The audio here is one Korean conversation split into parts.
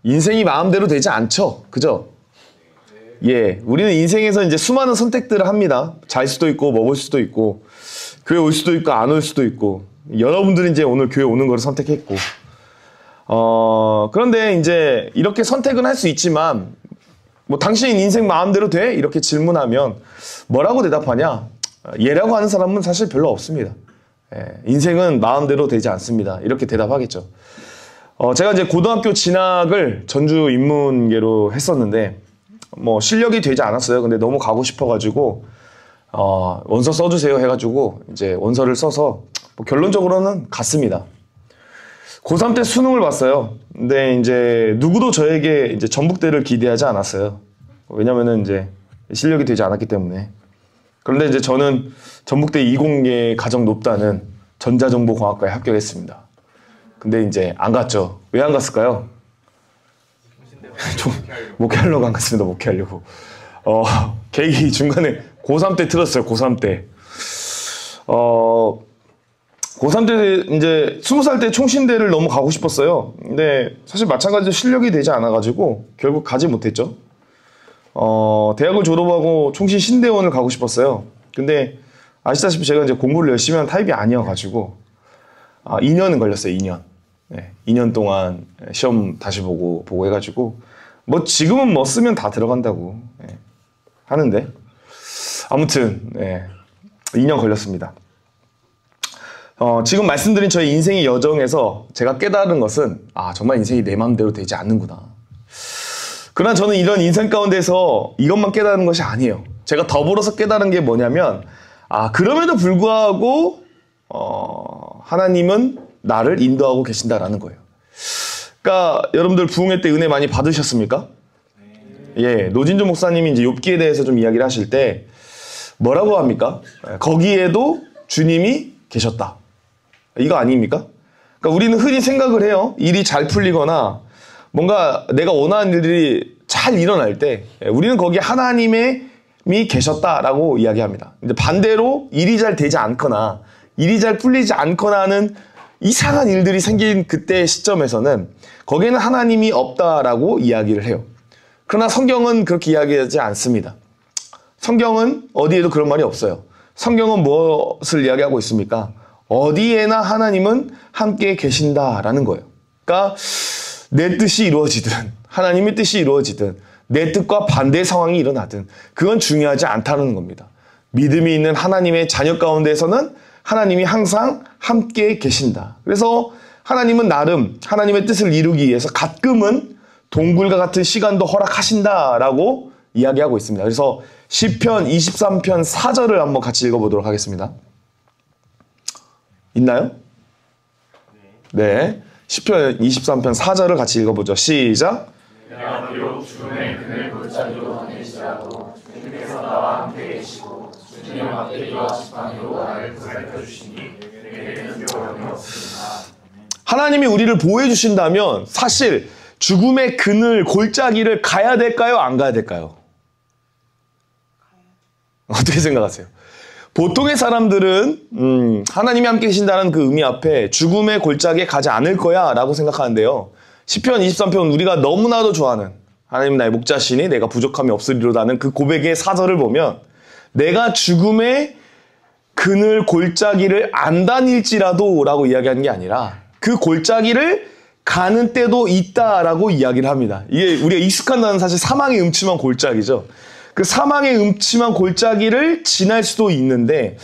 인생이 마음대로 되지 않죠. 그죠? 예, 우리는 인생에서 이제 수많은 선택들을 합니다. 잘 수도 있고, 먹을 수도 있고, 교회 올 수도 있고, 안 올 수도 있고. 여러분들이 이제 오늘 교회 오는 걸 선택했고. 그런데 이제 이렇게 선택은 할 수 있지만, 뭐, 당신 인생 마음대로 돼? 이렇게 질문하면 뭐라고 대답하냐? 예라고 하는 사람은 사실 별로 없습니다. 예, 인생은 마음대로 되지 않습니다. 이렇게 대답하겠죠. 제가 이제 고등학교 진학을 전주 인문계로 했었는데, 뭐, 실력이 되지 않았어요. 근데 너무 가고 싶어가지고, 원서 써주세요 해가지고, 이제 원서를 써서, 뭐 결론적으로는 갔습니다. 고3 때 수능을 봤어요. 근데 이제, 누구도 저에게 이제 전북대를 기대하지 않았어요. 왜냐면은 이제, 실력이 되지 않았기 때문에. 그런데 이제 저는 전북대 이공계 가장 높다는 전자정보공학과에 합격했습니다. 근데 이제 안 갔죠. 왜 안 갔을까요? 좀 목회하려고 안 갔습니다. 목회하려고. 계획이 중간에 고3 때 틀었어요. 고3 때. 고3 때 이제 20살 때 총신대를 너무 가고 싶었어요. 근데 사실 마찬가지로 실력이 되지 않아가지고 결국 가지 못했죠. 대학을 졸업하고 총신 신대원을 가고 싶었어요. 근데 아시다시피 제가 이제 공부를 열심히 한 타입이 아니어가지고 2년은 걸렸어요. 2년. 네, 2년 동안 시험 다시 보고 해가지고 뭐 지금은 뭐 쓰면 다 들어간다고 하는데 아무튼 2년 걸렸습니다. 지금 말씀드린 저의 인생의 여정에서 제가 깨달은 것은 정말 인생이 내 마음대로 되지 않는구나. 그러나 저는 이런 인생 가운데서 이것만 깨달은 것이 아니에요. 제가 더불어서 깨달은 게 뭐냐면 그럼에도 불구하고 하나님은 나를 인도하고 계신다라는 거예요. 그러니까 여러분들 부흥회 때 은혜 많이 받으셨습니까? 예, 노진조 목사님이 이제 욥기에 대해서 좀 이야기를 하실 때 뭐라고 합니까? 거기에도 주님이 계셨다. 이거 아닙니까? 그러니까 우리는 흔히 생각을 해요. 일이 잘 풀리거나 뭔가 내가 원하는 일들이 잘 일어날 때 우리는 거기에 하나님이 계셨다라고 이야기합니다. 근데 반대로 일이 잘 되지 않거나 일이 잘 풀리지 않거나 하는 이상한 일들이 생긴 그때 시점에서는 거기에는 하나님이 없다라고 이야기를 해요. 그러나 성경은 그렇게 이야기하지 않습니다. 성경은 어디에도 그런 말이 없어요. 성경은 무엇을 이야기하고 있습니까? 어디에나 하나님은 함께 계신다라는 거예요. 그러니까 내 뜻이 이루어지든 하나님의 뜻이 이루어지든 내 뜻과 반대의 상황이 일어나든 그건 중요하지 않다는 겁니다. 믿음이 있는 하나님의 자녀 가운데에서는 하나님이 항상 함께 계신다. 그래서 하나님은 나름 하나님의 뜻을 이루기 위해서 가끔은 동굴과 같은 시간도 허락하신다라고 이야기하고 있습니다. 그래서 시편 23편 4절을 한번 같이 읽어보도록 하겠습니다. 있나요? 네. 시편 23편 4절을 같이 읽어보죠. 시작. 내가 비록 죽음의 그늘 골짜기로 다닐지라도 주님께서 나와 함께 계시고 주님의 막대기와 지팡이로 나를 보살펴 주시니 내게는 두려움이 없습니다. 하나님이 우리를 보호해 주신다면 사실 죽음의 그늘 골짜기를 가야 될까요? 안 가야 될까요? 어떻게 생각하세요? 보통의 사람들은 하나님이 함께 계신다는 그 의미 앞에 죽음의 골짜기에 가지 않을 거야 라고 생각하는데요. 시편 23편 우리가 너무나도 좋아하는 하나님 나의 목자시니 내가 부족함이 없으리로다는 그 고백의 4절을 보면 내가 죽음의 그늘 골짜기를 안 다닐지라도 라고 이야기하는 게 아니라 그 골짜기를 가는 때도 있다라고 이야기를 합니다. 이게 우리가 익숙한 단어는 사실 사망의 음침한 골짜기죠. 그 사망의 음침한 골짜기를 지날 수도 있는데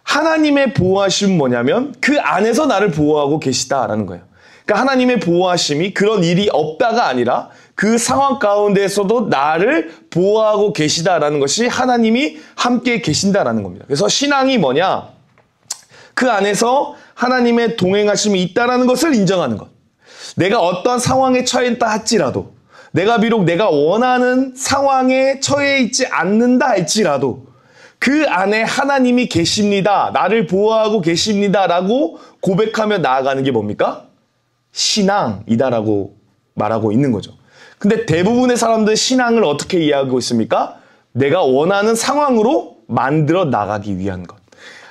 하나님의 보호하심은 뭐냐면 그 안에서 나를 보호하고 계시다라는 거예요. 그러니까 하나님의 보호하심이 그런 일이 없다가 아니라 그 상황 가운데에서도 나를 보호하고 계시다라는 것이 하나님이 함께 계신다라는 겁니다. 그래서 신앙이 뭐냐? 그 안에서 하나님의 동행하심이 있다라는 것을 인정하는 것. 내가 어떠한 상황에 처해 있다 할지라도 내가 비록 내가 원하는 상황에 처해 있지 않는다 할지라도 그 안에 하나님이 계십니다. 나를 보호하고 계십니다라고 고백하며 나아가는 게 뭡니까? 신앙이다라고 말하고 있는 거죠. 근데 대부분의 사람들 신앙을 어떻게 이해하고 있습니까? 내가 원하는 상황으로 만들어 나가기 위한 것.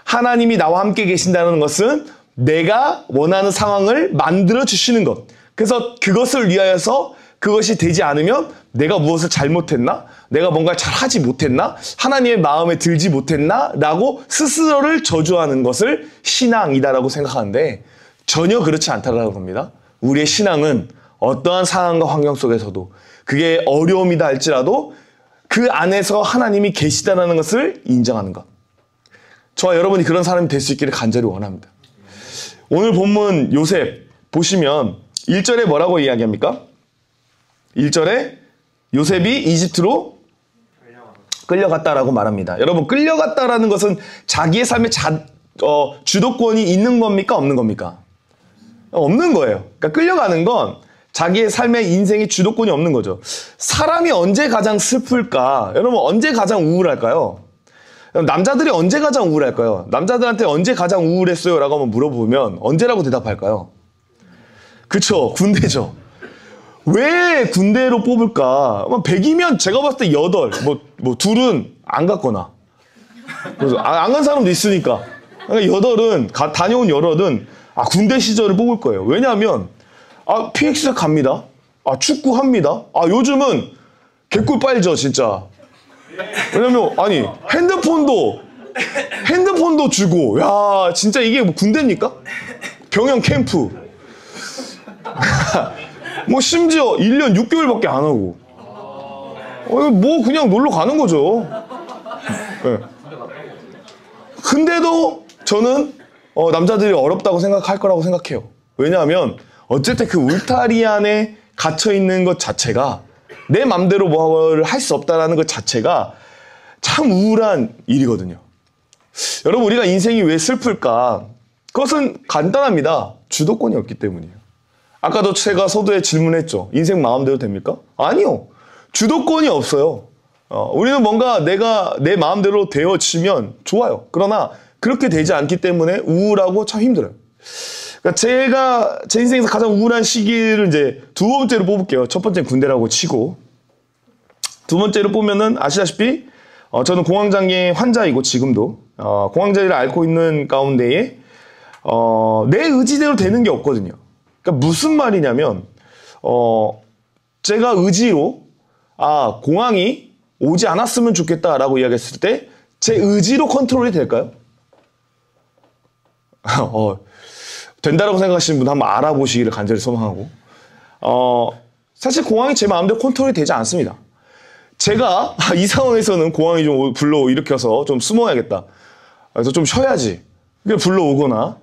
하나님이 나와 함께 계신다는 것은 내가 원하는 상황을 만들어 주시는 것. 그래서 그것을 위하여서 그것이 되지 않으면 내가 무엇을 잘못했나? 내가 뭔가 잘하지 못했나? 하나님의 마음에 들지 못했나? 라고 스스로를 저주하는 것을 신앙이다라고 생각하는데 전혀 그렇지 않다라는 겁니다. 우리의 신앙은 어떠한 상황과 환경 속에서도 그게 어려움이다 할지라도 그 안에서 하나님이 계시다는 것을 인정하는 것. 저와 여러분이 그런 사람이 될 수 있기를 간절히 원합니다. 오늘 본문 요셉 보시면 1절에 뭐라고 이야기합니까? 1절에 요셉이 이집트로 끌려갔다라고 말합니다. 여러분, 끌려갔다라는 것은 자기의 삶에 주도권이 있는 겁니까? 없는 겁니까? 없는 거예요. 그러니까 끌려가는 건 자기의 삶의 인생의 주도권이 없는 거죠. 사람이 언제 가장 슬플까? 여러분, 언제 가장 우울할까요? 남자들이 언제 가장 우울할까요? 남자들한테 언제 가장 우울했어요? 라고 한번 물어보면 언제라고 대답할까요? 그쵸, 군대죠. 왜 군대로 뽑을까? 100이면 제가 봤을 때 8, 둘은 안 갔거나. 그래서 안 간 사람도 있으니까. 그러니까 8은, 다녀온 8은 군대 시절을 뽑을 거예요. 왜냐하면, PX 갑니다. 축구합니다. 요즘은 개꿀 빨죠, 진짜. 왜냐면, 핸드폰도 주고, 야, 진짜 이게 뭐 군대입니까? 병영 캠프. 심지어 1년 6개월밖에 안 하고. 그냥 놀러 가는 거죠. 네. 근데도 저는, 남자들이 어렵다고 생각할 거라고 생각해요. 왜냐하면, 어쨌든 그 울타리 안에 갇혀있는 것 자체가 내 맘대로 뭘 할 수 없다라는 것 자체가 참 우울한 일이거든요. 여러분, 우리가 인생이 왜 슬플까? 그것은 간단합니다. 주도권이 없기 때문이에요. 아까도 제가 서두에 질문했죠. 인생 마음대로 됩니까? 아니요. 주도권이 없어요. 우리는 뭔가 내가 내 마음대로 되어지면 좋아요. 그러나 그렇게 되지 않기 때문에 우울하고 참 힘들어요. 그러니까 제가 제 인생에서 가장 우울한 시기를 이제 두 번째로 뽑을게요. 첫 번째는 군대라고 치고 두 번째로 보면은 아시다시피 저는 공황장애 환자이고 지금도 공황장애를 앓고 있는 가운데에 내 의지대로 되는 게 없거든요. 그러니까 무슨 말이냐면 제가 의지로 공황이 오지 않았으면 좋겠다라고 이야기했을 때 제 의지로 컨트롤이 될까요? 된다라고 생각하시는 분 한번 알아보시기를 간절히 소망하고 사실 공황이 제 마음대로 컨트롤이 되지 않습니다. 제가 이 상황에서는 공황이 좀 불러일으켜서 좀 숨어야겠다. 그래서 좀 쉬어야지. 불러오거나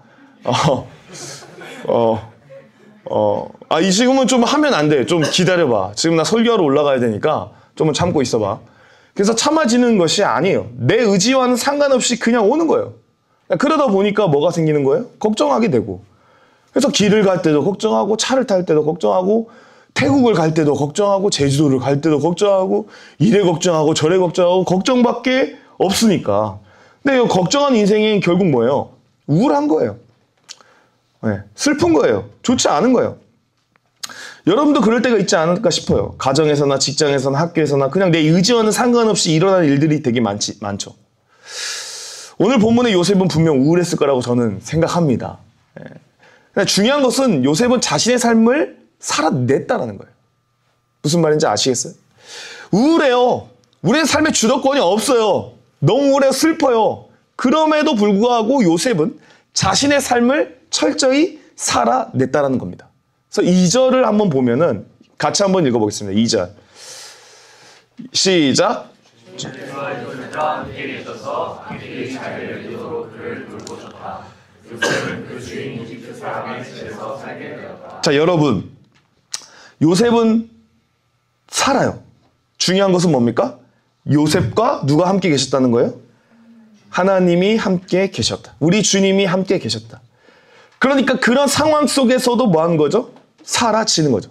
이 지금은 좀 하면 안 돼. 좀 기다려봐. 지금 나 설교하러 올라가야 되니까 좀은 참고 있어봐. 그래서 참아지는 것이 아니에요. 내 의지와는 상관없이 그냥 오는 거예요. 그러다 보니까 뭐가 생기는 거예요? 걱정하게 되고. 그래서 길을 갈 때도 걱정하고 차를 탈 때도 걱정하고 태국을 갈 때도 걱정하고 제주도를 갈 때도 걱정하고 이래 걱정하고 저래 걱정하고 걱정밖에 없으니까. 근데 이 걱정한 인생이 결국 뭐예요? 우울한 거예요. 네, 슬픈 거예요. 좋지 않은 거예요. 여러분도 그럴 때가 있지 않을까 싶어요. 가정에서나 직장에서나 학교에서나 그냥 내 의지와는 상관없이 일어나는 일들이 되게 많죠. 오늘 본문의 요셉은 분명 우울했을 거라고 저는 생각합니다. 네. 중요한 것은 요셉은 자신의 삶을 살아냈다라는 거예요. 무슨 말인지 아시겠어요? 우울해요. 우리는 삶의 주도권이 없어요. 너무 우울해요. 슬퍼요. 그럼에도 불구하고 요셉은 자신의 삶을 철저히 살아냈다라는 겁니다. 그래서 2절을 한번 보면은 같이 한번 읽어보겠습니다. 2절. 시작. 자, 여러분. 요셉은 살아요. 중요한 것은 뭡니까? 요셉과 누가 함께 계셨다는 거예요? 하나님이 함께 계셨다. 우리 주님이 함께 계셨다. 그러니까 그런 상황 속에서도 뭐 하는 거죠? 사라지는 거죠.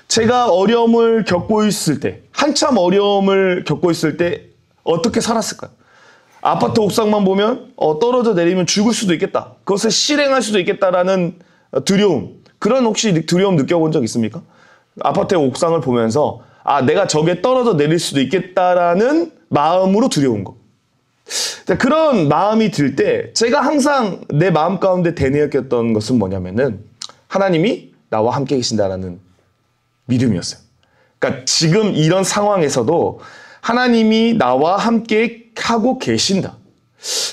제가 어려움을 겪고 있을 때, 한참 어려움을 겪고 있을 때 어떻게 살았을까요? 아파트 옥상만 보면 떨어져 내리면 죽을 수도 있겠다. 그것을 실행할 수도 있겠다라는 두려움. 그런 혹시 두려움 느껴본 적 있습니까? 아파트의 옥상을 보면서 내가 저게 떨어져 내릴 수도 있겠다라는 마음으로 두려운 거. 그런 마음이 들 때 제가 항상 내 마음 가운데 되뇌었던 것은 뭐냐면은 하나님이 나와 함께 계신다라는 믿음이었어요. 그러니까 지금 이런 상황에서도 하나님이 나와 함께 하고 계신다.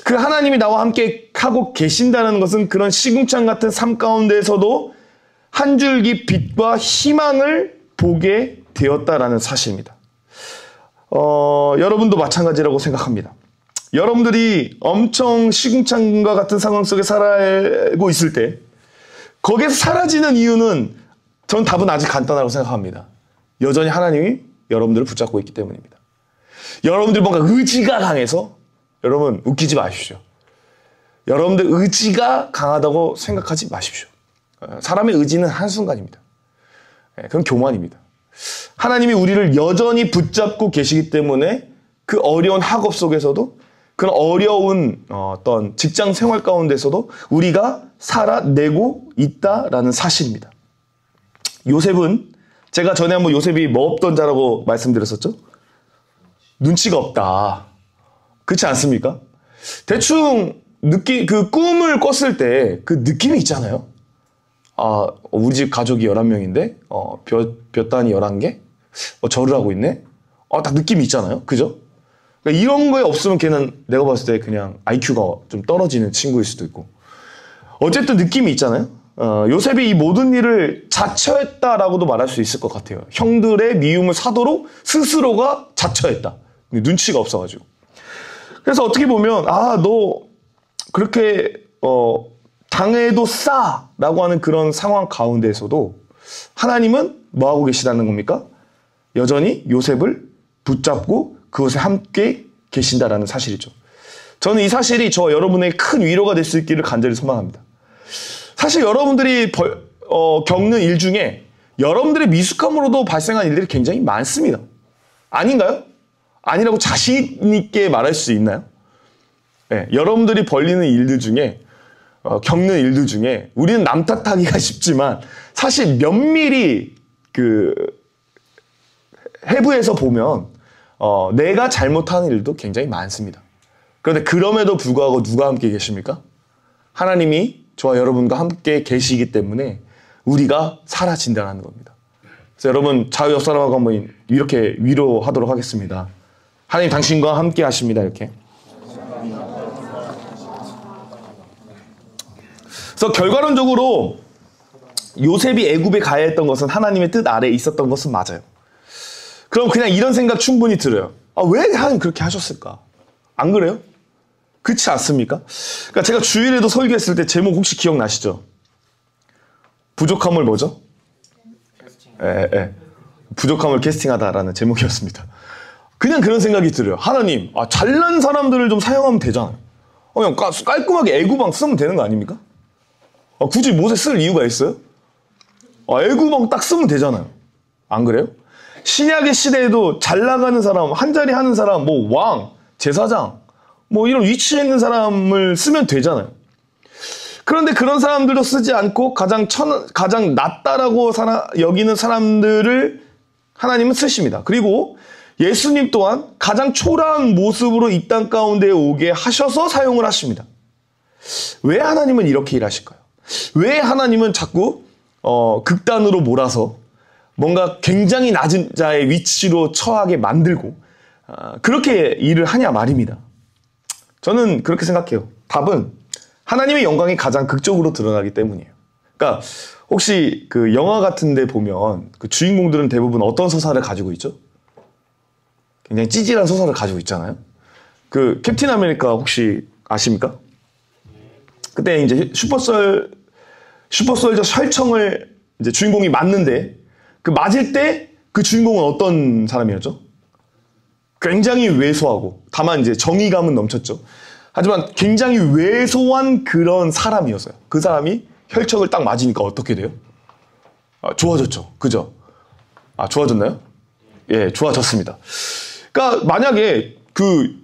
그 하나님이 나와 함께 하고 계신다는 것은 그런 시궁창 같은 삶 가운데에서도 한 줄기 빛과 희망을 보게 되었다라는 사실입니다. 여러분도 마찬가지라고 생각합니다. 여러분들이 엄청 시궁창과 같은 상황 속에 살고 있을 때 거기에서 사라지는 이유는 전 답은 아직 간단하다고 생각합니다. 여전히 하나님이 여러분들을 붙잡고 있기 때문입니다. 여러분들 뭔가 의지가 강해서 여러분 웃기지 마십시오. 여러분들 의지가 강하다고 생각하지 마십시오. 사람의 의지는 한순간입니다. 그건 교만입니다. 하나님이 우리를 여전히 붙잡고 계시기 때문에 그 어려운 학업 속에서도 그런 어려운 어떤 직장 생활 가운데서도 우리가 살아내고 있다라는 사실입니다. 요셉은 제가 전에 한번 요셉이 뭐 없던 자라고 말씀드렸었죠? 눈치가 없다. 그렇지 않습니까? 대충 그 꿈을 꿨을 때 그 느낌이 있잖아요. 아, 우리 집 가족이 11명인데 볕 단이 11개? 절을 하고 있네? 딱 느낌이 있잖아요. 그죠? 그러니까 이런 거에 없으면 걔는 내가 봤을 때 그냥 IQ가 좀 떨어지는 친구일 수도 있고. 어쨌든 느낌이 있잖아요. 요셉이 이 모든 일을 자처했다라고도 말할 수 있을 것 같아요. 형들의 미움을 사도록 스스로가 자처했다. 눈치가 없어가지고. 그래서 어떻게 보면 너 그렇게 당해도 싸라고 하는 그런 상황 가운데에서도 하나님은 뭐하고 계시다는 겁니까? 여전히 요셉을 붙잡고 그곳에 함께 계신다라는 사실이죠. 저는 이 사실이 저 여러분의 큰 위로가 될 수 있기를 간절히 소망합니다. 사실 여러분들이 겪는 일 중에 여러분들의 미숙함으로도 발생한 일들이 굉장히 많습니다. 아닌가요? 아니라고 자신 있게 말할 수 있나요? 네, 여러분들이 벌리는 일들 중에 겪는 일들 중에 우리는 남 탓하기가 쉽지만 사실 면밀히 그 해부해서 보면 내가 잘못하는 일도 굉장히 많습니다. 그런데 그럼에도 불구하고 누가 함께 계십니까? 하나님이 저와 여러분과 함께 계시기 때문에 우리가 사라진다는 겁니다. 그래서 여러분 좌우 옆 사람하고 한번 이렇게 위로하도록 하겠습니다. 하나님 당신과 함께 하십니다. 이렇게. 그래서 결과론적으로 요셉이 애굽에 가야 했던 것은 하나님의 뜻 아래에 있었던 것은 맞아요. 그럼 그냥 이런 생각 충분히 들어요. 왜 하나님 그렇게 하셨을까? 안 그래요? 그렇지 않습니까? 그러니까 제가 주일에도 설교했을 때 제목 혹시 기억나시죠? 부족함을 뭐죠? 부족함을 캐스팅하다라는 제목이었습니다. 그냥 그런 생각이 들어요. 하나님, 잘난 사람들을 좀 사용하면 되잖아요. 그냥 깔끔하게 애구방 쓰면 되는 거 아닙니까? 굳이 모세 쓸 이유가 있어요? 애구방 딱 쓰면 되잖아요. 안 그래요? 신약의 시대에도 잘 나가는 사람, 한자리 하는 사람, 뭐 왕, 제사장, 뭐 이런 위치에 있는 사람을 쓰면 되잖아요. 그런데 그런 사람들도 쓰지 않고 가장 낫다라고 여기는 사람들을 하나님은 쓰십니다. 그리고 예수님 또한 가장 초라한 모습으로 이 땅 가운데 오게 하셔서 사용을 하십니다. 왜 하나님은 이렇게 일하실까요? 왜 하나님은 자꾸 극단으로 몰아서 뭔가 굉장히 낮은 자의 위치로 처하게 만들고 그렇게 일을 하냐 말입니다. 저는 그렇게 생각해요. 답은 하나님의 영광이 가장 극적으로 드러나기 때문이에요. 그러니까 혹시 그 영화 같은 데 보면 그 주인공들은 대부분 어떤 서사를 가지고 있죠? 굉장히 찌질한 서사를 가지고 있잖아요. 그 캡틴 아메리카 혹시 아십니까? 그때 이제 슈퍼솔저 혈청을 이제 주인공이 맞는데 그 맞을 때 그 주인공은 어떤 사람이었죠? 굉장히 왜소하고 다만 이제 정의감은 넘쳤죠. 하지만 굉장히 왜소한 그런 사람이었어요. 그 사람이 혈청을 딱 맞으니까 어떻게 돼요? 좋아졌죠. 그죠? 좋아졌나요? 예, 좋아졌습니다. 그러니까 만약에 그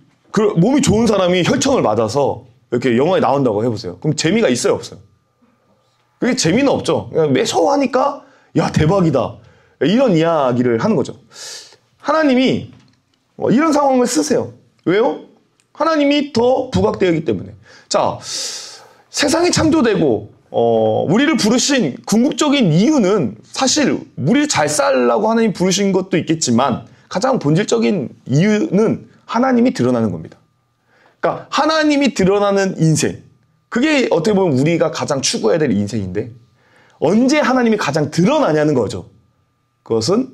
몸이 좋은 사람이 혈청을 맞아서 이렇게 영화에 나온다고 해보세요. 그럼 재미가 있어요, 없어요? 그게 재미는 없죠. 그냥 매서우하니까 야 대박이다 이런 이야기를 하는 거죠. 하나님이 이런 상황을 쓰세요. 왜요? 하나님이 더 부각되었기 때문에. 자, 세상이 창조되고 우리를 부르신 궁극적인 이유는 사실 우리를 잘 살라고 하나님 부르신 것도 있겠지만 가장 본질적인 이유는 하나님이 드러나는 겁니다. 그러니까 하나님이 드러나는 인생, 그게 어떻게 보면 우리가 가장 추구해야 될 인생인데 언제 하나님이 가장 드러나냐는 거죠. 그것은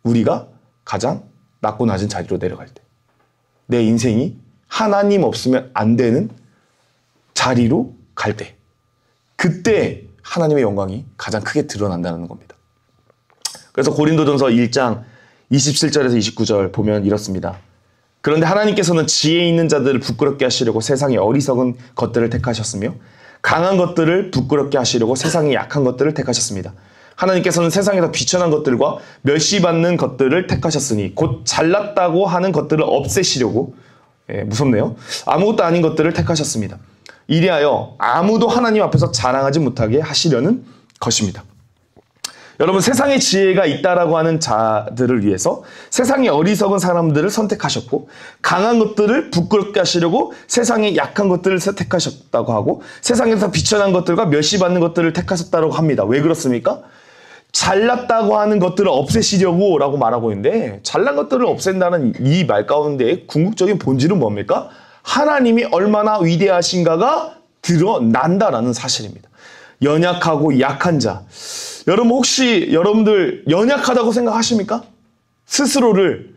우리가 가장 낮고 낮은 자리로 내려갈 때, 내 인생이 하나님 없으면 안 되는 자리로 갈 때, 그때 하나님의 영광이 가장 크게 드러난다는 겁니다. 그래서 고린도전서 1장 27절에서 29절 보면 이렇습니다. 그런데 하나님께서는 지혜 있는 자들을 부끄럽게 하시려고 세상의 어리석은 것들을 택하셨으며 강한 것들을 부끄럽게 하시려고 세상의 약한 것들을 택하셨습니다. 하나님께서는 세상에서 비천한 것들과 멸시받는 것들을 택하셨으니 곧 잘났다고 하는 것들을 없애시려고, 무섭네요. 아무것도 아닌 것들을 택하셨습니다. 이리하여 아무도 하나님 앞에서 자랑하지 못하게 하시려는 것입니다. 여러분, 세상에 지혜가 있다라고 하는 자들을 위해서 세상의 어리석은 사람들을 선택하셨고, 강한 것들을 부끄럽게 하시려고 세상의 약한 것들을 택하셨다고 하고, 세상에서 비천한 것들과 멸시받는 것들을 택하셨다고 합니다. 왜 그렇습니까? 잘났다고 하는 것들을 없애시려고 라고 말하고 있는데, 잘난 것들을 없앤다는 이 말 가운데 궁극적인 본질은 뭡니까? 하나님이 얼마나 위대하신가가 드러난다라는 사실입니다. 연약하고 약한 자. 여러분, 혹시 여러분들 연약하다고 생각하십니까? 스스로를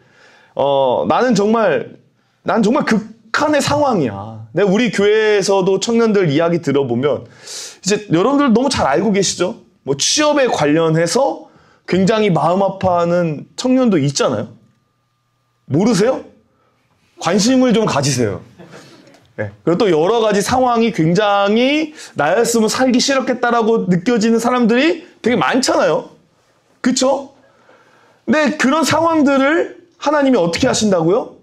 난 정말 극한의 상황이야. 우리 교회에서도 청년들 이야기 들어보면 이제 여러분들 너무 잘 알고 계시죠? 뭐 취업에 관련해서 굉장히 마음 아파하는 청년도 있잖아요. 모르세요? 관심을 좀 가지세요. 네. 그리고 또 여러 가지 상황이 굉장히 나였으면 살기 싫었겠다라고 느껴지는 사람들이 되게 많잖아요. 그쵸? 근데 그런 상황들을 하나님이 어떻게 하신다고요?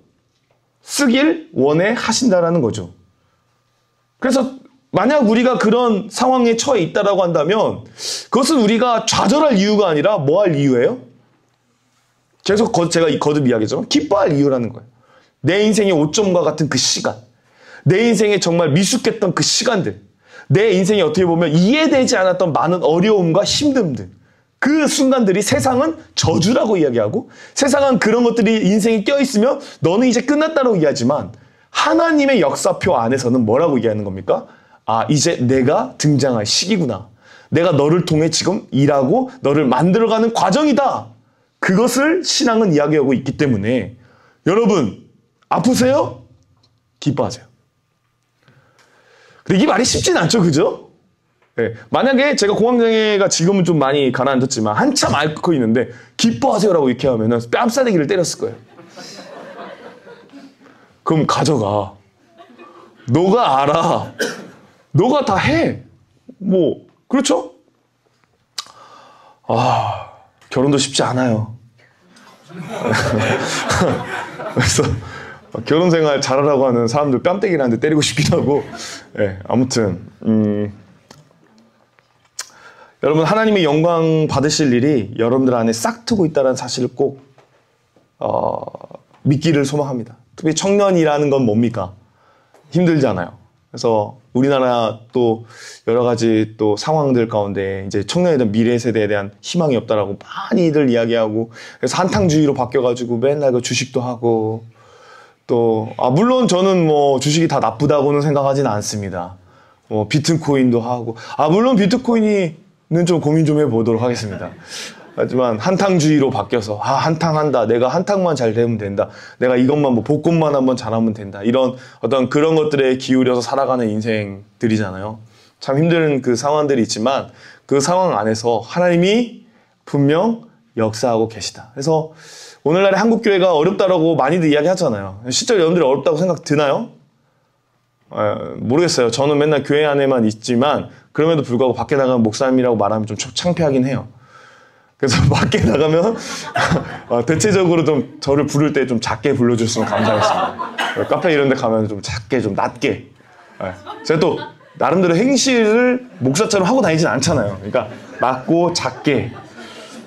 쓰길 원해 하신다라는 거죠. 그래서 만약 우리가 그런 상황에 처해 있다라고 한다면 그것은 우리가 좌절할 이유가 아니라 뭐 할 이유예요? 계속 제가 거듭 이야기했지만 기뻐할 이유라는 거예요. 내 인생의 오점과 같은 그 시간, 내 인생에 정말 미숙했던 그 시간들, 내 인생에 어떻게 보면 이해되지 않았던 많은 어려움과 힘듦들, 그 순간들이 세상은 저주라고 이야기하고 세상은 그런 것들이 인생에 껴있으면 너는 이제 끝났다고 이야기하지만 하나님의 역사표 안에서는 뭐라고 얘기하는 겁니까? 아, 이제 내가 등장할 시기구나. 내가 너를 통해 지금 일하고 너를 만들어가는 과정이다. 그것을 신앙은 이야기하고 있기 때문에 여러분, 아프세요? 기뻐하세요. 근데 이게 말이 쉽진 않죠, 그죠? 네. 만약에 제가 공황장애가 지금은 좀 많이 가라앉았지만 한참 앓고 있는데 기뻐하세요라고 이렇게 하면은 뺨싸대기를 때렸을 거예요. 그럼 가져가. 너가 알아. 너가 다 해. 뭐 그렇죠? 아, 결혼도 쉽지 않아요. 그래서 결혼 생활 잘하라고 하는 사람들 뺨때기를 하는데 때리고 싶기도 하고. 네, 아무튼 여러분, 하나님의 영광 받으실 일이 여러분들 안에 싹 트고 있다는 사실을 꼭 믿기를 소망합니다. 특히 청년이라는 건 뭡니까? 힘들잖아요. 그래서 우리나라 또 여러 가지 또 상황들 가운데 이제 청년에 대한 미래 세대에 대한 희망이 없다라고 많이들 이야기하고, 그래서 한탕주의로 바뀌어가지고 맨날 그 주식도 하고, 또 물론 저는 뭐 주식이 다 나쁘다고는 생각하지는 않습니다. 뭐 비트코인도 하고, 물론 비트코인은 좀 고민 좀 해보도록 하겠습니다. 하지만 한탕주의로 바뀌어서 한탕한다. 내가 한탕만 잘 되면 된다. 내가 이것만 뭐 복권만 한번 잘하면 된다. 이런 어떤 그런 것들에 기울여서 살아가는 인생들이잖아요. 참 힘든 그 상황들이 있지만 그 상황 안에서 하나님이 분명 역사하고 계시다. 그래서 오늘날의 한국교회가 어렵다라고 많이들 이야기하잖아요. 실제 여러분들이 어렵다고 생각 드나요? 모르겠어요. 저는 맨날 교회 안에만 있지만 그럼에도 불구하고 밖에 나가면 목사님이라고 말하면 좀 창피하긴 해요. 그래서 밖에 나가면 대체적으로 좀 저를 부를 때 좀 작게 불러줬으면 감사하겠습니다. 카페 이런 데 가면 좀 작게, 좀 낮게. 제가 또 나름대로 행실을 목사처럼 하고 다니진 않잖아요. 그러니까 낮고 작게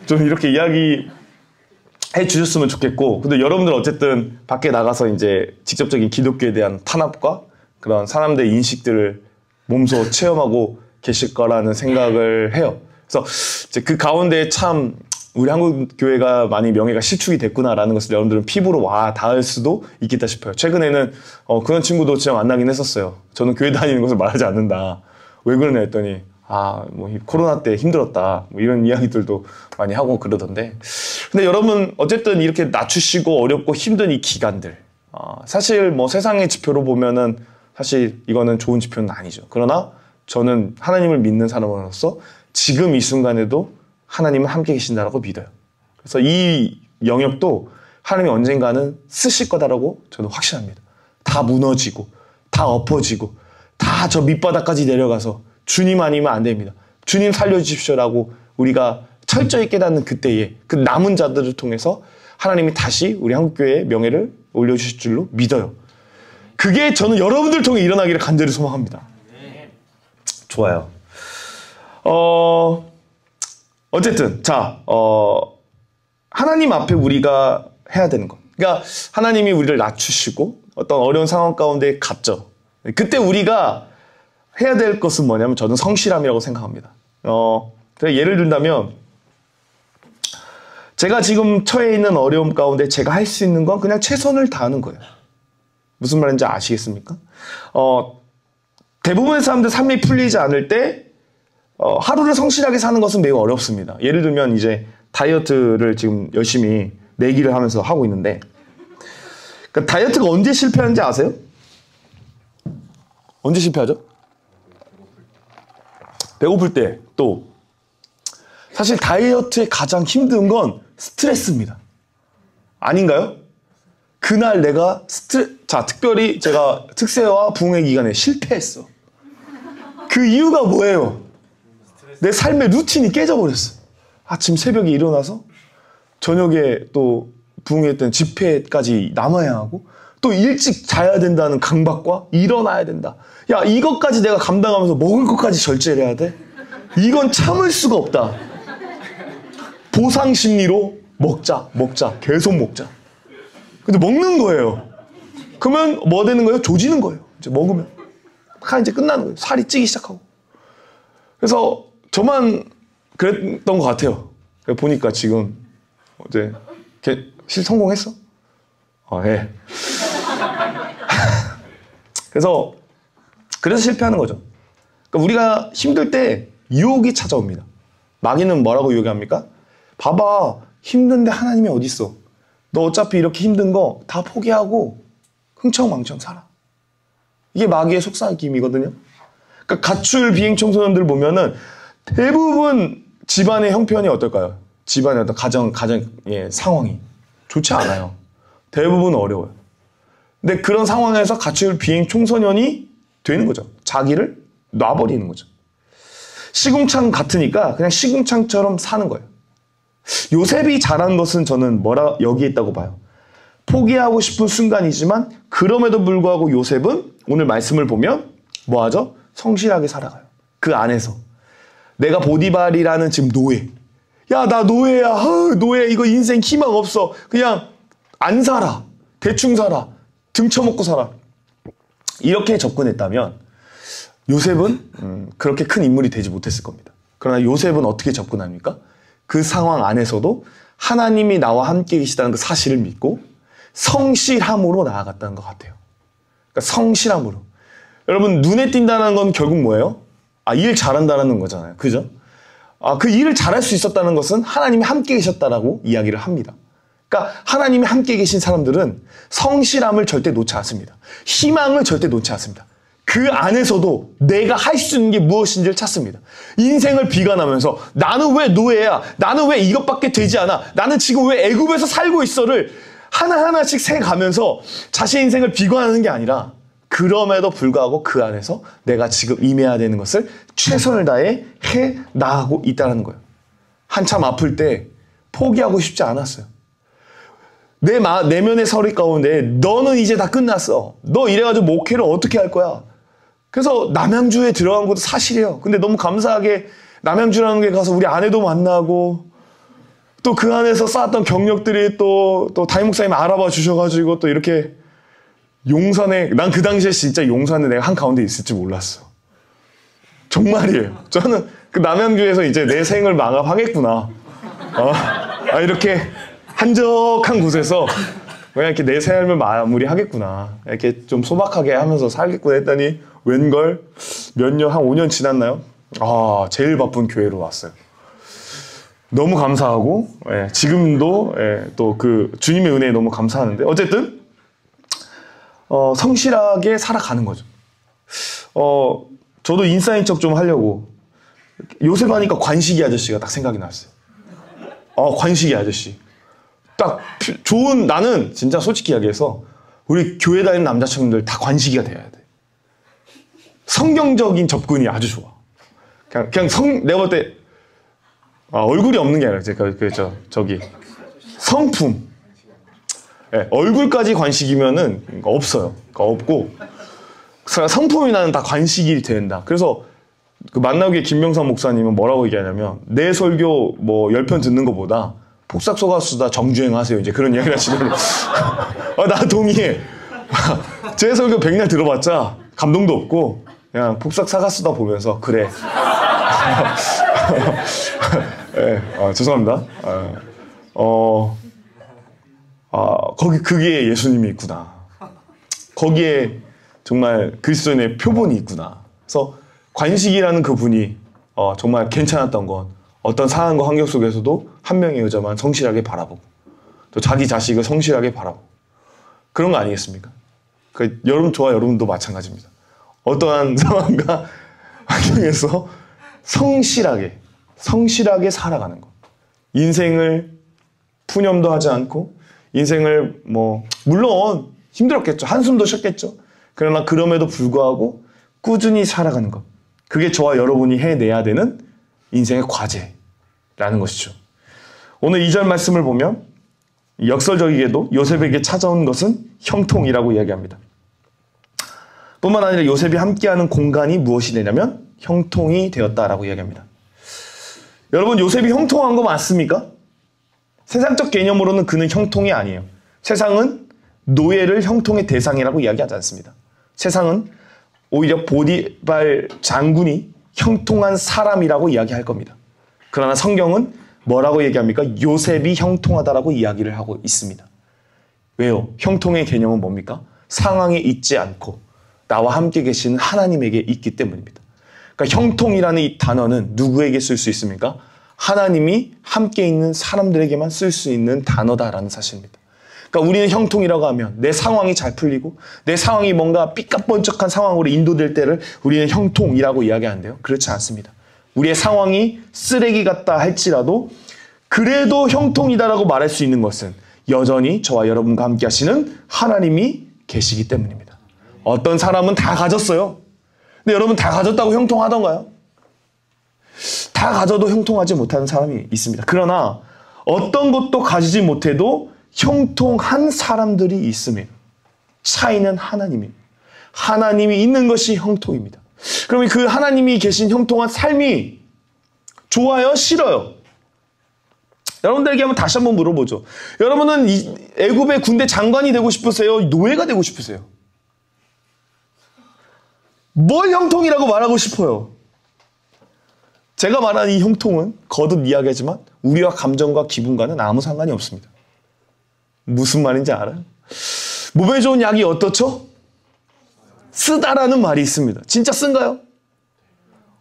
좀 이렇게 이야기해 주셨으면 좋겠고, 근데 여러분들 어쨌든 밖에 나가서 이제 직접적인 기독교에 대한 탄압과 그런 사람들의 인식들을 몸소 체험하고 계실 거라는 생각을 해요. 그래서 이제 그 가운데 참 우리 한국 교회가 많이 명예가 실축이 됐구나라는 것을 여러분들은 피부로 와 닿을 수도 있겠다 싶어요. 최근에는 그런 친구도 진짜 만나긴 했었어요. 저는 교회 다니는 것을 말하지 않는다. 왜 그러냐 했더니 뭐 코로나 때 힘들었다. 뭐 이런 이야기들도 많이 하고 그러던데. 근데 여러분 어쨌든 이렇게 낮추시고 어렵고 힘든 이 기간들 사실 뭐 세상의 지표로 보면은 사실 이거는 좋은 지표는 아니죠. 그러나 저는 하나님을 믿는 사람으로서 지금 이 순간에도 하나님은 함께 계신다라고 믿어요. 그래서 이 영역도 하나님이 언젠가는 쓰실 거다라고 저는 확신합니다. 다 무너지고 다 엎어지고 다 저 밑바닥까지 내려가서 주님 아니면 안 됩니다. 주님 살려주십시오라고 우리가 철저히 깨닫는 그때에 그 남은 자들을 통해서 하나님이 다시 우리 한국교회의 명예를 올려주실 줄로 믿어요. 그게 저는 여러분들 통해 일어나기를 간절히 소망합니다. 좋아요. 어쨌든 하나님 앞에 우리가 해야 되는 것. 그러니까 하나님이 우리를 낮추시고 어떤 어려운 상황 가운데 갔죠. 그때 우리가 해야 될 것은 뭐냐면 저는 성실함이라고 생각합니다. 예를 든다면 제가 지금 처해 있는 어려움 가운데 제가 할 수 있는 건 그냥 최선을 다하는 거예요. 무슨 말인지 아시겠습니까? 대부분의 사람들 삶이 풀리지 않을 때 하루를 성실하게 사는 것은 매우 어렵습니다. 예를 들면 이제 다이어트를 지금 열심히 내기를 하면서 하고 있는데 그러니까 다이어트가 언제 실패하는지 아세요? 언제 실패하죠? 배고플 때. 또 사실 다이어트의 가장 힘든 건 스트레스입니다. 아닌가요? 그날 내가 특별히 제가 특세와 부흥회 기간에 실패했어. 그 이유가 뭐예요? 내 삶의 루틴이 깨져버렸어. 아침 새벽에 일어나서 저녁에 또 부흥회 때는 집회까지 남아야 하고 또 일찍 자야 된다는 강박과 일어나야 된다. 야, 이것까지 내가 감당하면서 먹을 것까지 절제를 해야 돼? 이건 참을 수가 없다. 보상 심리로 먹자, 계속 먹자. 근데 먹는 거예요. 그러면 뭐 되는 거예요? 조지는 거예요. 이제 먹으면. 이제 끝나는 거예요. 살이 찌기 시작하고. 그래서 저만 그랬던 것 같아요. 보니까 지금 어제 성공했어? 예. 그래서 실패하는 거죠. 그러니까 우리가 힘들 때 유혹이 찾아옵니다. 마귀는 뭐라고 유혹합니까? 봐봐, 힘든데 하나님이 어디 있어? 너 어차피 이렇게 힘든 거 다 포기하고 흥청망청 살아. 이게 마귀의 속삭임이거든요. 그러니까 가출 비행 청소년들 보면은 대부분 집안의 형편이 어떨까요? 집안의 어떤 가정의 상황이 좋지 않아요. 대부분 어려워요. 근데 그런 상황에서 가출 비행 청소년이 되는 거죠. 자기를 놔버리는 거죠. 시궁창 같으니까 그냥 시궁창처럼 사는 거예요. 요셉이 잘한 것은 저는 여기에 있다고 봐요. 포기하고 싶은 순간이지만 그럼에도 불구하고 요셉은 오늘 말씀을 보면 뭐하죠? 성실하게 살아가요. 그 안에서. 내가 보디발이라는 지금 노예. 야, 나 노예야. 노예. 이거 인생 희망 없어. 그냥 안 살아. 대충 살아. 등쳐먹고 살아. 이렇게 접근했다면 요셉은 그렇게 큰 인물이 되지 못했을 겁니다. 그러나 요셉은 어떻게 접근합니까? 그 상황 안에서도 하나님이 나와 함께 계시다는 그 사실을 믿고 성실함으로 나아갔다는 것 같아요. 그러니까 성실함으로. 여러분, 눈에 띈다는 건 결국 뭐예요? 일 잘한다는 거잖아요. 그죠? 그 일을 잘할 수 있었다는 것은 하나님이 함께 계셨다라고 이야기를 합니다. 그러니까 하나님이 함께 계신 사람들은 성실함을 절대 놓지 않습니다. 희망을 절대 놓지 않습니다. 그 안에서도 내가 할 수 있는 게 무엇인지를 찾습니다. 인생을 비관하면서 나는 왜 노예야? 나는 왜 이것밖에 되지 않아? 나는 지금 왜 애굽에서 살고 있어를 하나하나씩 세가면서 자신의 인생을 비관하는 게 아니라 그럼에도 불구하고 그 안에서 내가 지금 임해야 되는 것을 최선을 다해 해 나가고 있다는 거예요. 한참 아플 때 포기하고 싶지 않았어요. 내면의 서리 가운데 너는 이제 다 끝났어. 너 이래가지고 목회를 어떻게 할 거야? 그래서 남양주에 들어간 것도 사실이에요. 근데 너무 감사하게 남양주라는 게 가서 우리 아내도 만나고 또 그 안에서 쌓았던 경력들이 또 담임 목사님 알아봐 주셔가지고 또 이렇게 용산에, 난 그 당시에 진짜 용산에 내가 한가운데 있을 줄 몰랐어. 정말이에요. 저는 그 남양주에서 이제 내 생을 마감하겠구나. 이렇게 한적한 곳에서 그냥 이렇게 내 삶을 마무리하겠구나. 이렇게 좀 소박하게 하면서 살겠구나 했더니 웬걸 몇 년, 한 5년 지났나요? 제일 바쁜 교회로 왔어요. 너무 감사하고, 지금도 또 그 주님의 은혜에 너무 감사하는데, 어쨌든 성실하게 살아가는 거죠. 저도 인싸인 척 좀 하려고 요셉 하니까 관식이 아저씨가 딱 생각이 났어요. 관식이 아저씨. 딱 좋은, 나는 진짜 솔직히 이야기해서 우리 교회 다니는 남자 친구들 다 관식이가 돼야 돼. 성경적인 접근이 아주 좋아. 내가 볼 때 얼굴이 없는 게 아니라 저기 성품. 얼굴까지 관식이면은 없어요. 없고 성품이 나는 다 관식이 된다. 그래서 그 만나기의 김명삼 목사님은 뭐라고 얘기하냐면 내 설교 뭐 10편 듣는 것보다 폭삭소가수다 정주행 하세요. 이제 그런 이야기를 하시더라고요. 나 동의해. 제 설교 100날 들어봤자 감동도 없고 그냥 폭삭사가수다 보면서 그래. 죄송합니다. 그게 예수님이 있구나. 거기에 정말 그리스도인의 표본이 있구나. 그래서 관식이라는 그분이 정말 괜찮았던 건 어떤 상황과 환경 속에서도 한 명의 여자만 성실하게 바라보고 또 자기 자식을 성실하게 바라보고 그런 거 아니겠습니까? 저와 여러분도 마찬가지입니다. 어떠한 상황과 환경에서 성실하게 살아가는 것. 인생을 푸념도 하지 않고 인생을 물론 힘들었겠죠. 한숨도 쉬었겠죠. 그러나 그럼에도 불구하고 꾸준히 살아가는 것. 그게 저와 여러분이 해내야 되는 인생의 과제라는 것이죠. 오늘 2절 말씀을 보면 역설적이게도 요셉에게 찾아온 것은 형통이라고 이야기합니다. 뿐만 아니라 요셉이 함께하는 공간이 무엇이 되냐면 형통이 되었다라고 이야기합니다. 여러분, 요셉이 형통한 거 맞습니까? 세상적 개념으로는 그는 형통이 아니에요. 세상은 노예를 형통의 대상이라고 이야기하지 않습니다. 세상은 오히려 보디발 장군이 형통한 사람이라고 이야기할 겁니다. 그러나 성경은 뭐라고 얘기합니까? 요셉이 형통하다라고 이야기를 하고 있습니다. 왜요? 형통의 개념은 뭡니까? 상황에 있지 않고 나와 함께 계시는 하나님에게 있기 때문입니다. 그러니까 형통이라는 이 단어는 누구에게 쓸 수 있습니까? 하나님이 함께 있는 사람들에게만 쓸 수 있는 단어다라는 사실입니다. 그러니까 우리는 형통이라고 하면 내 상황이 잘 풀리고 내 상황이 뭔가 삐까뻔쩍한 상황으로 인도될 때를 우리는 형통이라고 이야기하는데요. 그렇지 않습니다. 우리의 상황이 쓰레기 같다 할지라도 그래도 형통이다라고 말할 수 있는 것은 여전히 저와 여러분과 함께 하시는 하나님이 계시기 때문입니다. 어떤 사람은 다 가졌어요. 근데 여러분 다 가졌다고 형통하던가요? 다 가져도 형통하지 못하는 사람이 있습니다. 그러나 어떤 것도 가지지 못해도 형통한 사람들이 있습니다. 차이는 하나님입니다. 하나님이 있는 것이 형통입니다. 그러면 그 하나님이 계신 형통한 삶이 좋아요? 싫어요? 여러분들에게 한번 다시 한번 물어보죠. 여러분은 애굽의 군대 장관이 되고 싶으세요? 노예가 되고 싶으세요? 뭘 형통이라고 말하고 싶어요? 제가 말하는 이 형통은 거듭 이야기하지만 우리와 감정과 기분과는 아무 상관이 없습니다. 무슨 말인지 알아요? 몸에 좋은 약이 어떻죠? 쓰다라는 말이 있습니다. 진짜 쓴가요?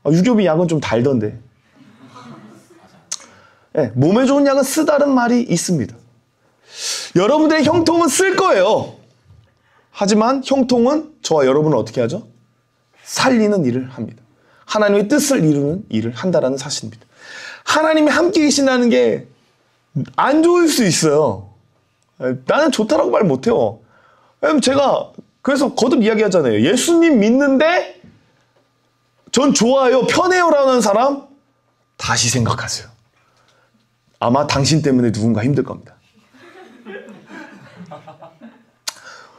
유교비 약은 좀 달던데. 네, 몸에 좋은 약은 쓰다는 말이 있습니다. 여러분들의 형통은 쓸 거예요. 하지만 형통은 저와 여러분은 어떻게 하죠? 살리는 일을 합니다. 하나님의 뜻을 이루는 일을 한다라는 사실입니다. 하나님이 함께 계신다는 게 안 좋을 수 있어요. 나는 좋다라고 말 못해요. 제가 그래서 거듭 이야기하잖아요. 예수님 믿는데 전 좋아요, 편해요라는 사람 다시 생각하세요. 아마 당신 때문에 누군가 힘들 겁니다.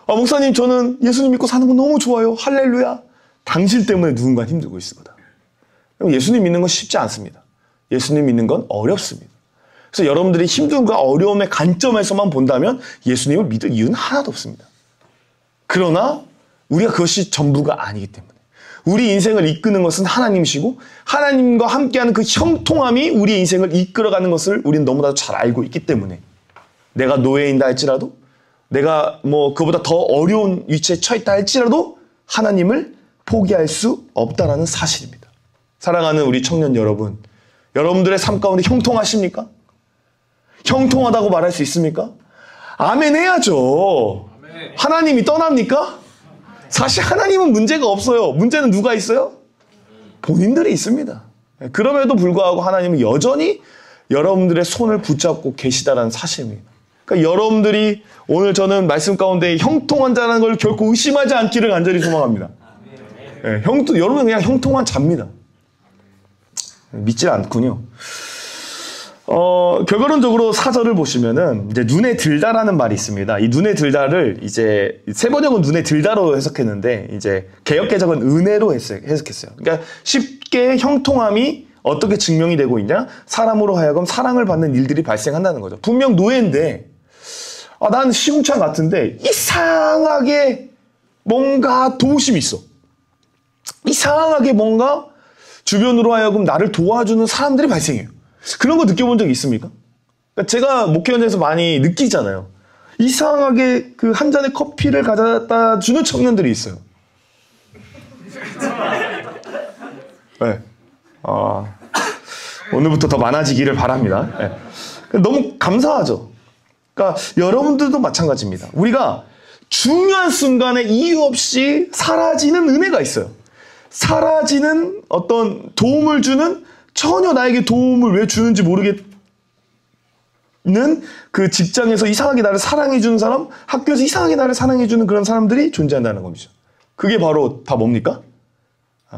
목사님 저는 예수님 믿고 사는 거 너무 좋아요. 할렐루야. 당신 때문에 누군가 힘들고 있을 거다. 예수님 믿는 건 쉽지 않습니다. 예수님 믿는 건 어렵습니다. 그래서 여러분들이 힘듦과 어려움의 관점에서만 본다면 예수님을 믿을 이유는 하나도 없습니다. 그러나 우리가 그것이 전부가 아니기 때문에 우리 인생을 이끄는 것은 하나님이시고 하나님과 함께하는 그 형통함이 우리의 인생을 이끌어가는 것을 우리는 너무나도 잘 알고 있기 때문에 내가 노예인다 할지라도 내가 뭐 그보다 더 어려운 위치에 처했다 할지라도 하나님을 포기할 수 없다라는 사실입니다. 사랑하는 우리 청년 여러분, 여러분들의 삶 가운데 형통하십니까? 형통하다고 말할 수 있습니까? 아멘 해야죠. 아멘. 하나님이 떠납니까? 사실 하나님은 문제가 없어요. 문제는 누가 있어요? 본인들이 있습니다. 그럼에도 불구하고 하나님은 여전히 여러분들의 손을 붙잡고 계시다는 사실입니다. 그러니까 여러분들이 오늘 저는 말씀 가운데 형통한 자라는 걸 결코 의심하지 않기를 간절히 소망합니다. 네, 여러분은 그냥 형통한 자입니다. 믿지 않군요. 결과론적으로 사절을 보시면은 이제 눈에 들다라는 말이 있습니다. 이 눈에 들다를 이제 세번역은 눈에 들다로 해석했는데 이제 개역개정은 은혜로 해석했어요. 그러니까 쉽게 형통함이 어떻게 증명이 되고 있냐? 사람으로 하여금 사랑을 받는 일들이 발생한다는 거죠. 분명 노예인데 난 시궁창 같은데 이상하게 뭔가 도우심이 있어. 이상하게 뭔가 주변으로 하여금 나를 도와주는 사람들이 발생해요. 그런 거 느껴본 적 있습니까? 그러니까 제가 목회 현장에서 많이 느끼잖아요. 이상하게 그 한 잔의 커피를 가져다 주는 청년들이 있어요. 네. 오늘부터 더 많아지기를 바랍니다. 네. 너무 감사하죠. 그러니까 여러분들도 마찬가지입니다. 우리가 중요한 순간에 이유 없이 사라지는 은혜가 있어요. 사라지는 어떤 도움을 주는 전혀 나에게 도움을 왜 주는지 모르겠는 그 직장에서 이상하게 나를 사랑해주는 사람, 학교에서 이상하게 나를 사랑해주는 그런 사람들이 존재한다는 겁니다. 그게 바로 다 뭡니까?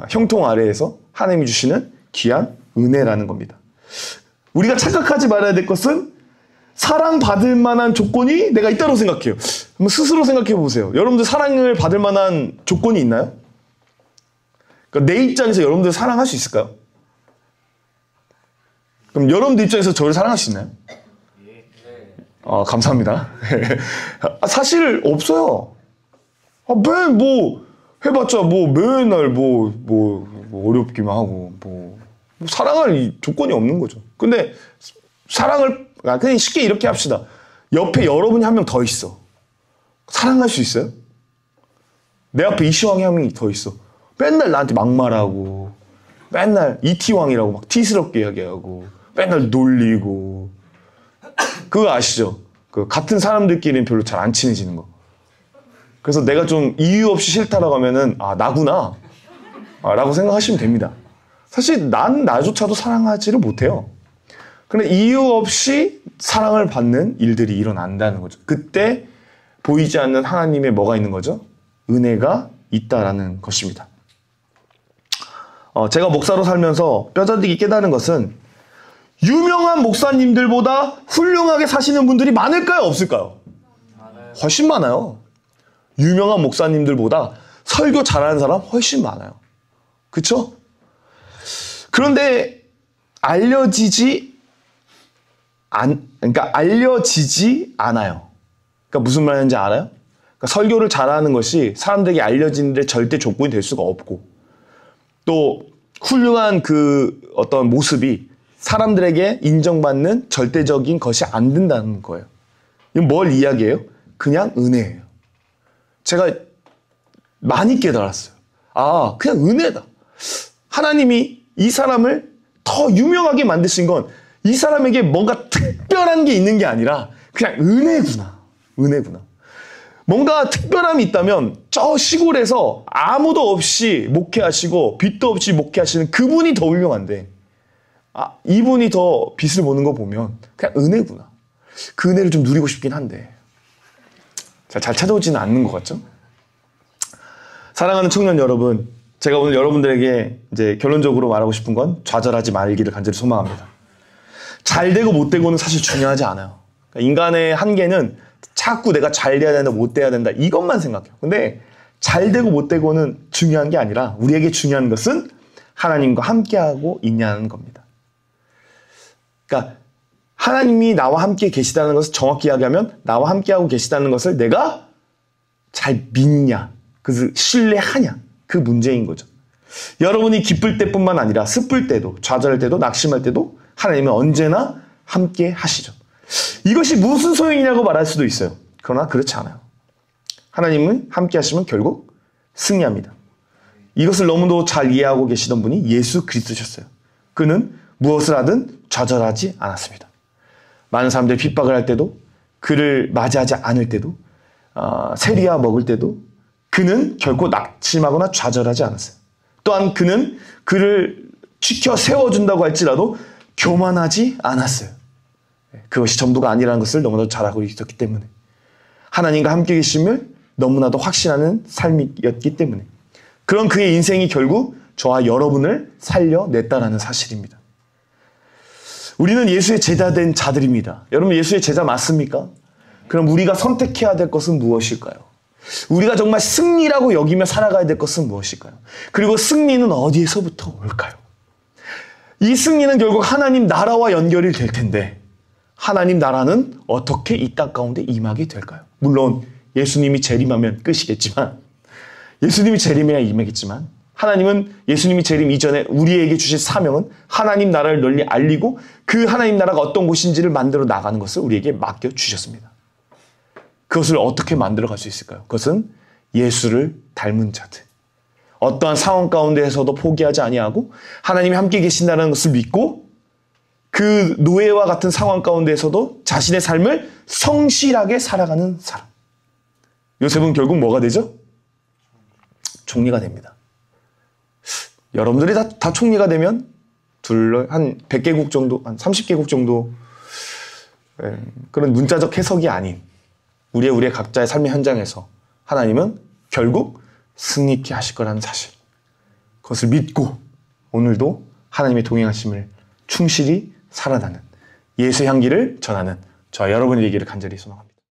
형통 아래에서 하나님이 주시는 귀한 은혜라는 겁니다. 우리가 착각하지 말아야 될 것은 사랑받을 만한 조건이 내가 있다고 생각해요. 한번 스스로 생각해 보세요. 여러분들 사랑을 받을 만한 조건이 있나요? 그러니까 내 입장에서 여러분들 사랑할 수 있을까요? 그럼 여러분들 입장에서 저를 사랑할 수 있나요? 감사합니다. 사실 없어요. 맨 뭐 해봤자 뭐 맨날 뭐 어렵기만 하고 뭐 사랑할 조건이 없는 거죠. 근데 사랑을 그냥 쉽게 이렇게 합시다. 옆에 여러분이 한 명 더 있어. 사랑할 수 있어요? 내 앞에 이시왕이 한 명이 더 있어. 맨날 나한테 막말하고 맨날 이티왕이라고 막 티스럽게 이야기하고 맨날 놀리고 그거 아시죠? 그 같은 사람들끼리는 별로 잘 안 친해지는 거. 그래서 내가 좀 이유 없이 싫다라고 하면은 나구나 라고 생각하시면 됩니다. 사실 난 나조차도 사랑하지를 못해요. 근데 이유 없이 사랑을 받는 일들이 일어난다는 거죠. 그때 보이지 않는 하나님의 뭐가 있는 거죠? 은혜가 있다라는 것입니다. 제가 목사로 살면서 뼈저리게 깨달은 것은 유명한 목사님들보다 훌륭하게 사시는 분들이 많을까요? 없을까요? 훨씬 많아요. 유명한 목사님들보다 설교 잘하는 사람 훨씬 많아요. 그쵸? 그런데 알려지지 않아요. 그러니까 무슨 말인지 알아요? 그러니까 설교를 잘하는 것이 사람들에게 알려지는데 절대 조건이 될 수가 없고 또 훌륭한 그 어떤 모습이 사람들에게 인정받는 절대적인 것이 안 된다는 거예요. 이건 뭘 이야기해요? 그냥 은혜예요. 제가 많이 깨달았어요. 그냥 은혜다. 하나님이 이 사람을 더 유명하게 만드신 건 이 사람에게 뭔가 특별한 게 있는 게 아니라 그냥 은혜구나. 은혜구나. 뭔가 특별함이 있다면 저 시골에서 아무도 없이 목회하시고 빛도 없이 목회하시는 그분이 더 훌륭한데 이분이 더 빛을 보는 거 보면 그냥 은혜구나. 그 은혜를 좀 누리고 싶긴 한데 잘 찾아오지는 않는 것 같죠? 사랑하는 청년 여러분, 제가 오늘 여러분들에게 이제 결론적으로 말하고 싶은 건 좌절하지 말기를 간절히 소망합니다. 잘 되고 못 되고는 사실 중요하지 않아요. 그러니까 인간의 한계는 자꾸 내가 잘 돼야 된다, 못 돼야 된다 이것만 생각해요. 근데 잘 되고 못 되고는 중요한 게 아니라 우리에게 중요한 것은 하나님과 함께하고 있냐는 겁니다. 그러니까 하나님이 나와 함께 계시다는 것을 정확히 이야기하면 나와 함께하고 계시다는 것을 내가 잘 믿냐, 그래서 신뢰하냐 그 문제인 거죠. 여러분이 기쁠 때뿐만 아니라 슬플 때도, 좌절할 때도, 낙심할 때도 하나님은 언제나 함께 하시죠. 이것이 무슨 소용이냐고 말할 수도 있어요. 그러나 그렇지 않아요. 하나님은 함께 하시면 결국 승리합니다. 이것을 너무도 잘 이해하고 계시던 분이 예수 그리스도셨어요. 그는 무엇을 하든 좌절하지 않았습니다. 많은 사람들이 핍박을 할 때도, 그를 맞이하지 않을 때도, 세리와 먹을 때도 그는 결코 낙심하거나 좌절하지 않았어요. 또한 그는 그를 지켜 세워준다고 할지라도 교만하지 않았어요. 그것이 전부가 아니라는 것을 너무나도 잘 알고 있었기 때문에, 하나님과 함께 계심을 너무나도 확신하는 삶이었기 때문에, 그런 그의 인생이 결국 저와 여러분을 살려냈다라는 사실입니다. 우리는 예수의 제자된 자들입니다. 여러분, 예수의 제자 맞습니까? 그럼 우리가 선택해야 될 것은 무엇일까요? 우리가 정말 승리라고 여기며 살아가야 될 것은 무엇일까요? 그리고 승리는 어디에서부터 올까요? 이 승리는 결국 하나님 나라와 연결이 될 텐데, 하나님 나라는 어떻게 이 땅 가운데 임하게 될까요? 물론 예수님이 재림하면 끝이겠지만, 예수님이 재림해야 임하겠지만, 하나님은 예수님이 재림 이전에 우리에게 주신 사명은 하나님 나라를 널리 알리고 그 하나님 나라가 어떤 곳인지를 만들어 나가는 것을 우리에게 맡겨주셨습니다. 그것을 어떻게 만들어갈 수 있을까요? 그것은 예수를 닮은 자들. 어떠한 상황 가운데에서도 포기하지 아니하고 하나님이 함께 계신다는 것을 믿고 그 노예와 같은 상황 가운데에서도 자신의 삶을 성실하게 살아가는 사람. 요셉은 결국 뭐가 되죠? 총리가 됩니다. 여러분들이 다 총리가 되면 한 100개국 정도, 한 30개국 정도, 그런 문자적 해석이 아닌 우리의 각자의 삶의 현장에서 하나님은 결국 승리케 하실 거라는 사실, 그것을 믿고 오늘도 하나님의 동행하심을 충실히 살아가는 예수의 향기를 전하는 저와 여러분이 되기를 간절히 소망합니다.